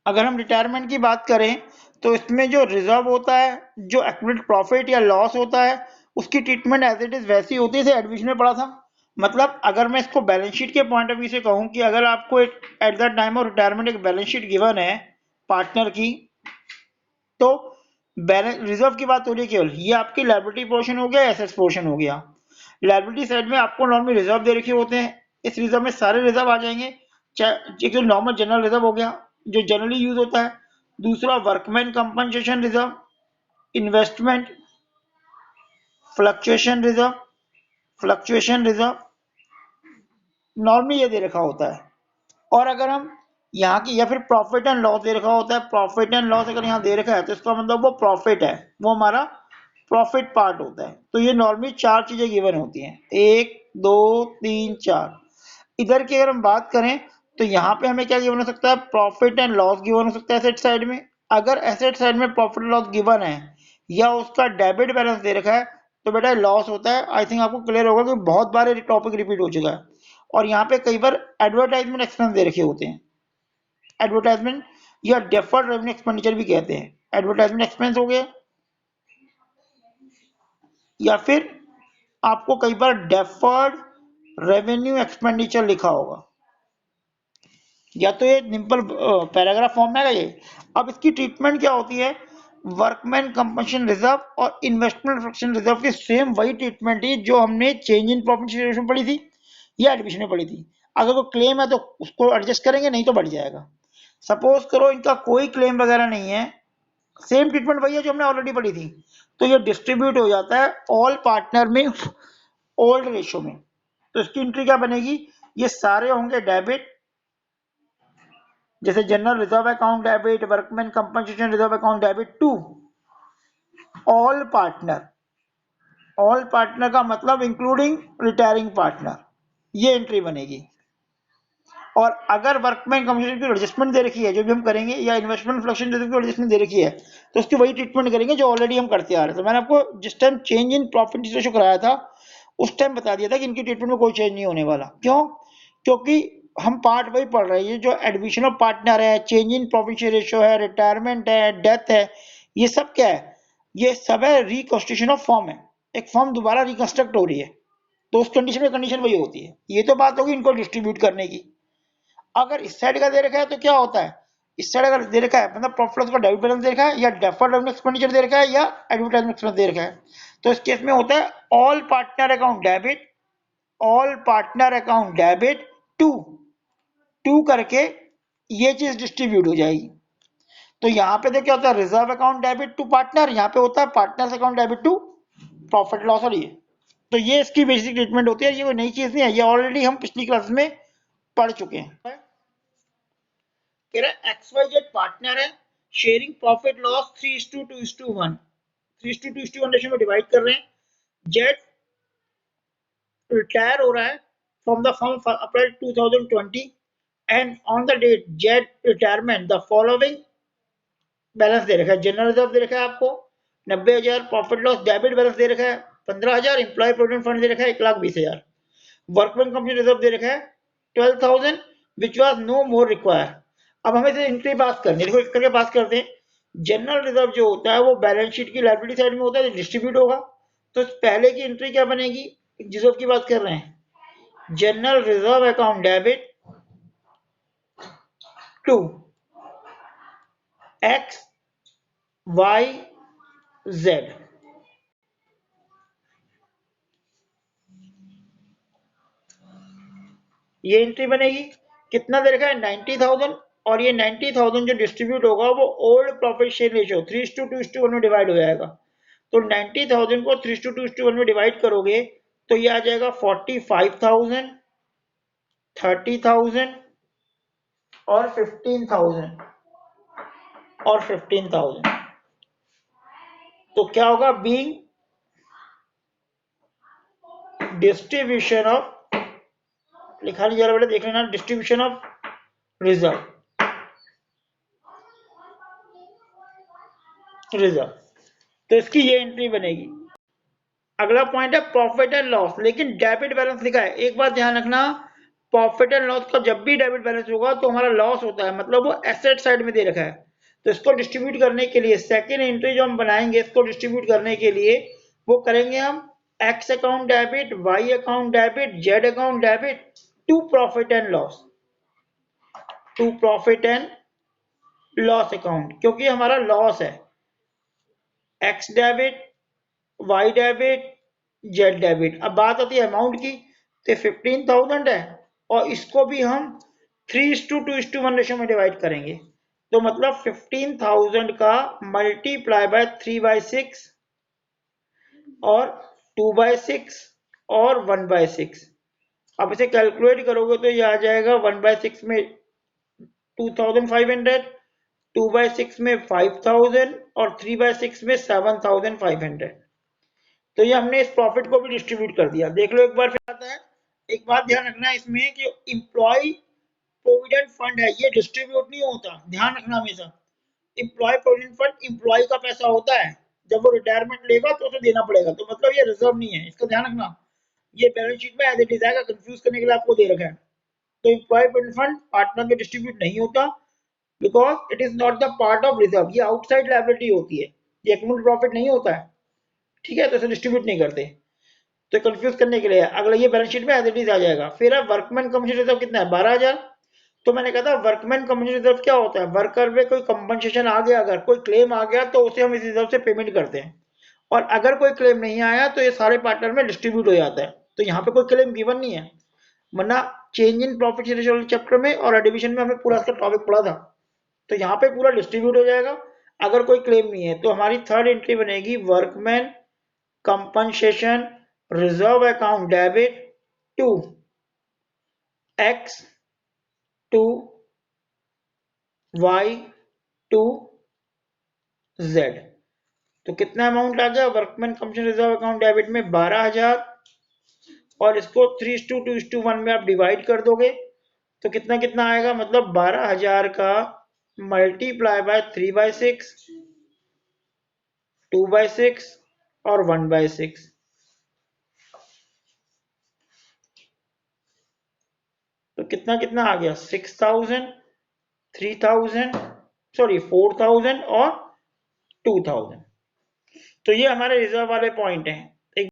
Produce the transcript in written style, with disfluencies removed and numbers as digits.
अगर हम रिटायरमेंट की बात करें तो इसमें जो रिजर्व होता है, जो एक्यूमुलेटेड प्रॉफिट या लॉस होता है, उसकी ट्रीटमेंट एज इट इज वैसी होती है जैसे एडमिशन में पढ़ा था। मतलब अगर मैं इसको बैलेंस शीट के पॉइंट ऑफ व्यू से कहूं कि अगर आपको at the time of retirement एक बैलेंस शीट गिवन है पार्टनर की, तो बैलेंस रिजर्व की बात हो रही है केवल, ये आपकी लायबिलिटी पोर्शन हो गया, एसेट्स पोर्शन हो गया। लायबिलिटी साइड में आपको नॉर्मली रिजर्व दे रखे होते हैं, इस रिजर्व में सारे रिजर्व आ जाएंगे। चाहे एक तो नॉर्मल जनरल रिजर्व हो गया जो जनरली यूज होता है, दूसरा workman compensation reserve, investment, fluctuation reserve normally ये दे रखा होता है। और अगर हम यहाँ की या फिर प्रॉफिट एंड लॉस दे रखा होता है, प्रॉफिट एंड लॉस अगर यहाँ दे रखा है तो इसका मतलब वो प्रॉफिट है, वो हमारा प्रॉफिट पार्ट होता है। तो ये नॉर्मली चार चीजें गिवन होती हैं, 1 2 3 4। इधर की अगर हम बात करें तो यहाँ पे हमें क्या गिवन हो सकता है, प्रॉफिट एंड लॉस गिवन हो सकता है एसेट साइड में। अगर एसेट साइड में प्रॉफिट लॉस गिवन है या उसका डेबिट बैलेंस दे रखा है तो बेटा लॉस होता है। आई थिंक आपको क्लियर होगा कि बहुत बार ये टॉपिक रिपीट हो चुका है। और यहाँ पे कई बार एडवर्टाइजमेंट एक्सपेंस दे रखे होते हैं, एडवर्टाइजमेंट या डेफर्ड रेवेन्यू एक्सपेंडिचर भी कहते हैं। एडवर्टाइजमेंट एक्सपेंस हो गया, या फिर आपको कई बार डेफर्ड रेवेन्यू एक्सपेंडिचर लिखा होगा, या तो ये सिंपल पैराग्राफ फॉर्म में आएगा ये। अब इसकी ट्रीटमेंट क्या होती है, वर्कमैन कंपनसेशन रिजर्व और इन्वेस्टमेंट फ्रैक्शन रिजर्व की सेम वही ट्रीटमेंट है जो हमने चेंज इन प्रॉफिट में पढ़ी थी या एडमिशन में पढ़ी थी। अगर कोई क्लेम है तो उसको एडजस्ट करेंगे, नहीं तो बढ़ जाएगा। सपोज करो इनका कोई क्लेम वगैरह नहीं है, सेम ट्रीटमेंट वही है जो हमने ऑलरेडी पढ़ी थी, तो ये डिस्ट्रीब्यूट हो जाता है ऑल पार्टनर में ओल्ड रेशो में। तो इसकी एंट्री क्या बनेगी, ये सारे होंगे डेबिट, जैसे general reserve account debit, workman compensation reserve account debit to all partner. All partner का मतलब इंक्लूडिंग रिटायरिंग पार्टनर, ये एंट्री बनेगी। और अगर वर्कमैन कंपनसेशन की एडजस्टमेंट दे रखी है जो भी हम करेंगे, या इन्वेस्टमेंट फ्लक्चुएशन रिजर्व की एडजस्टमेंट दे रखी है, तो उसकी वही ट्रीटमेंट करेंगे जो ऑलरेडी हम करते आ रहे थे। तो मैंने आपको जिस time change in profit ratio कराया था उस टाइम बता दिया था कि इनकी ट्रीटमेंट में कोई चेंज नहीं होने वाला। क्यों, क्योंकि हम पार्ट वही पढ़ रहे हैं, जो एडमिशन ऑफ पार्टनर है, चेंज इन प्रॉफिट रेशो है, रिटायरमेंट है, डेथ है, ये सब क्या है, ये सब है रिकॉन्स्टिट्यूशन ऑफ फॉर्म है, एक फॉर्म दोबारा रिकंस्ट्रक्ट हो रही है। तो उस कंडीशन में कंडीशन वही होती है। ये तो बात होगी इनको डिस्ट्रीब्यूट करने की। अगर इस साइड का दे रखा है तो क्या होता है, इस साइड अगर दे रखा है मतलब प्रॉफिट लॉस का डेबिट बैलेंस दे रखा है, या डेफर्ड रेवेन्यू एक्सपेंडिचर दे रखा है, या एडवर्टाइजमेंट एक्सपेंस दे रखा है, तो इस केस में होता है all partner account debit, all partner account debit to to करके ये चीज डिस्ट्रीब्यूट हो जाएगी। तो यहाँ पे देखिए होता है reserve account debit to partner, यहाँ पे होता है partners account debit to profit loss. और ये तो ये इसकी बेसिक ट्रीटमेंट होती है, ये कोई नई चीज नहीं है, ये ऑलरेडी हम पिछली क्लास में पढ़ चुके हैं। कह रहा है XYZ पार्टनर है, शेयरिंग प्रॉफिट लॉस 3:2:1, 3:2:1 रेशियो में डिवाइड कर रहे हैं। जेड रिटायर हो रहा है from the firm April 2020 and on the date Z retirement the following balance दे रखा है। जनरल रिजर्व दे रखा है आपको 90,000, प्रॉफिट लॉस डेबिट बैलेंस दे रखा है 15,000, एम्प्लॉय प्रोविडेंट फंड दे रखा है 1,20,000, वर्कमैन कंपनी रिजर्व दे रखा है 12,000 which was no more require. अब हमें से एंट्री पास करनी है, देखो इस करके पास करते हैं। जनरल रिजर्व जो होता है वो बैलेंस शीट की लायबिलिटी साइड में होता है, डिस्ट्रीब्यूट होगा। तो पहले की एंट्री क्या बनेगी, रिजर्व की बात कर रहे हैं, general reserve account debit to X Y Z. ये एंट्री बनेगी, कितना दे रखा है 90,000, और ये 90,000 जो डिस्ट्रीब्यूट होगा वो ओल्ड प्रॉफिट शेयर रेशियो 3:2:1 में डिवाइड हो जाएगा। तो 90,000 को 3:2:1 में डिवाइड करोगे तो ये आ जाएगा 45,000, 30,000 और 15,000 और 15,000। तो क्या होगा, बीइंग डिस्ट्रीब्यूशन ऑफ, लिखा नहीं जा रहा बेटा देख लेना, डिस्ट्रीब्यूशन ऑफ रिजर्व, रिजर्व। तो इसकी ये एंट्री बनेगी। अगला पॉइंट है प्रॉफिट एंड लॉस, लेकिन डेबिट बैलेंस लिखा है। एक बात ध्यान रखना, प्रॉफिट एंड लॉस का जब भी डेबिट बैलेंस होगा तो हमारा लॉस होता है, मतलब वो एसेट साइड में दे रखा है। तो इसको डिस्ट्रीब्यूट करने के लिए सेकेंड एंट्री जो हम बनाएंगे, इसको डिस्ट्रीब्यूट करने के लिए वो करेंगे हम X account debit, Y account debit, Z account debit to profit and loss, to profit and loss account, क्योंकि हमारा लॉस है। X debit, Y debit, Z debit. अब बात आती है अमाउंट की, तो 15,000 है और इसको भी हम 3:2:1 रेशो में डिवाइड करेंगे। तो मतलब 15,000 का मल्टीप्लाई बाय 3/6 और 2/6 और 1/6। अब इसे कैलकुलेट करोगे तो ये आ जाएगा 1/6 में 2,500, 2/6 में 5,000 और 3/6 में 7,500। तो ये हमने इस प्रॉफिट को भी डिस्ट्रीब्यूट कर दिया। देख लो एक बार फिर आता है। एक बात ध्यान रखना है इसमें कि एम्प्लॉय प्रोविडेंट फंड है, ये डिस्ट्रीब्यूट नहीं होता, ध्यान रखना हमेशा। एम्प्लॉय प्रोविडेंट फंड एम्प्लॉय का पैसा होता है, जब वो रिटायरमेंट लेगा तो उसे देना पड़ेगा, तो मतलब ये रिजर्व नहीं है, इसका ध्यान रखना। ये बैलेंस शीट में एज इट इज आएगा, कंफ्यूज करने के लिए आपको दे रखा है। तो एम्प्लॉय प्रोविडेंट फंड पार्टनर में डिस्ट्रीब्यूट नहीं होता, because it is not the part of reserve, ये आउटसाइड लायबिलिटी होती है, ये एक्यूमुलेटेड प्रॉफिट नहीं होता है, ठीक है। तो इसे डिस्ट्रीब्यूट नहीं करते। तो कंफ्यूज करने के लिए अगला ये बैलेंस शीट में एज इट इज आ जाएगा। फिर अब वर्कमैन कंपनसेशन रिजर्व कितना है, 12,000। तो मैंने कहा था वर्कमैन कंपनसेशन रिजर्व क्या होता है, वर्कर में कोई कंपनसेशन आ गया, अगर कोई क्लेम आ गया तो उसे हम इस रिजर्व से पेमेंट करते हैं, और अगर कोई क्लेम नहीं आया तो ये सारे पार्टनर में डिस्ट्रीब्यूट हो जाता है। तो यहाँ पे कोई क्लेम गिवन नहीं है, वरना change in profit ratio chapter में और एडिशन में हमने पूरा इसका टॉपिक पढ़ा था। तो यहाँ पे पूरा डिस्ट्रीब्यूट हो जाएगा अगर कोई क्लेम नहीं है। तो हमारी थर्ड एंट्री बनेगी workman compensation reserve account debit to X to Y to Z. तो कितना अमाउंट आ गया workman compensation reserve account debit में, 12,000, और इसको 3:2:1 में आप डिवाइड कर दोगे तो कितना कितना आएगा, मतलब 12,000 का मल्टीप्लाई बाय 3/6, 2/6 और 1/6। तो कितना कितना आ गया, 6,000, 3,000, सॉरी 4,000 और 2,000। तो ये हमारे रिजर्व वाले पॉइंट हैं। एक